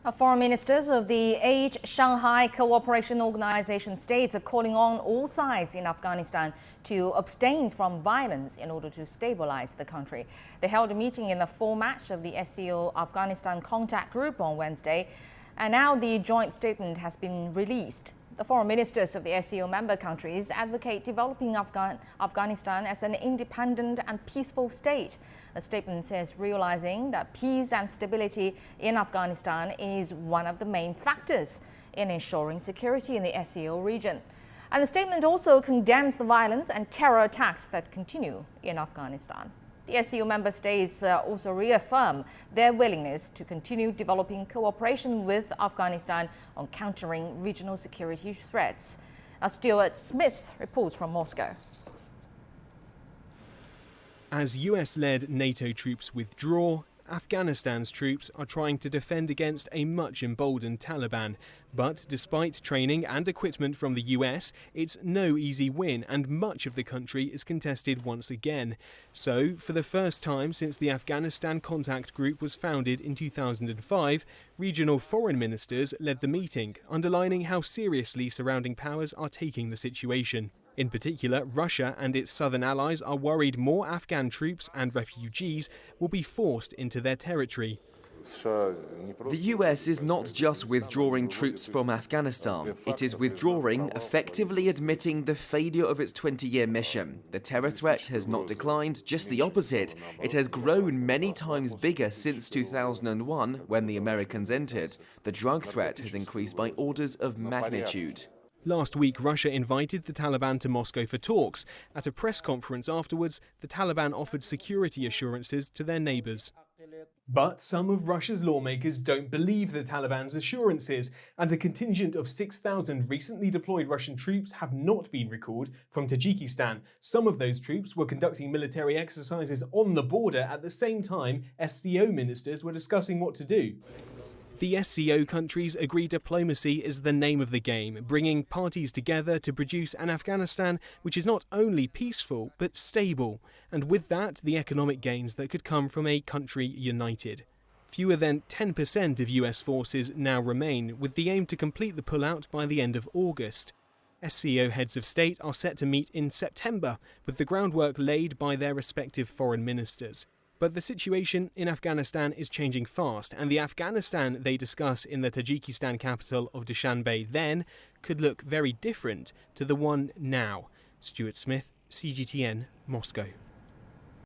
Foreign ministers of the 8 Shanghai Cooperation Organization states are calling on all sides in Afghanistan to abstain from violence in order to stabilize the country. They held a meeting in the format of the SCO-Afghanistan Contact Group on Wednesday, and now the joint statement has been released. The foreign ministers of the SCO member countries advocate developing Afghanistan as an independent and peaceful state. The statement says realizing that peace and stability in Afghanistan is one of the main factors in ensuring security in the SCO region. And the statement also condemns the violence and terror attacks that continue in Afghanistan. The SCO member states also reaffirm their willingness to continue developing cooperation with Afghanistan on countering regional security threats. Stuart Smith reports from Moscow. As US-led NATO troops withdraw, Afghanistan's troops are trying to defend against a much emboldened Taliban. But despite training and equipment from the US, it's no easy win, and much of the country is contested once again. So, for the first time since the Afghanistan Contact Group was founded in 2005, regional foreign ministers led the meeting, underlining how seriously surrounding powers are taking the situation. In particular, Russia and its southern allies are worried more Afghan troops and refugees will be forced into their territory. The US is not just withdrawing troops from Afghanistan, it is withdrawing, effectively admitting the failure of its 20-year mission. The terror threat has not declined, just the opposite. It has grown many times bigger since 2001, when the Americans entered. The drug threat has increased by orders of magnitude. Last week, Russia invited the Taliban to Moscow for talks. At a press conference afterwards, the Taliban offered security assurances to their neighbours. But some of Russia's lawmakers don't believe the Taliban's assurances, and a contingent of 6,000 recently deployed Russian troops have not been recalled from Tajikistan. Some of those troops were conducting military exercises on the border at the same time SCO ministers were discussing what to do. The SCO countries agree diplomacy is the name of the game, bringing parties together to produce an Afghanistan which is not only peaceful but stable, and with that the economic gains that could come from a country united. Fewer than 10% of US forces now remain, with the aim to complete the pullout by the end of August. SCO heads of state are set to meet in September, with the groundwork laid by their respective foreign ministers. But the situation in Afghanistan is changing fast, and the Afghanistan they discuss in the Tajikistan capital of Dushanbe then could look very different to the one now. Stuart Smith, CGTN, Moscow.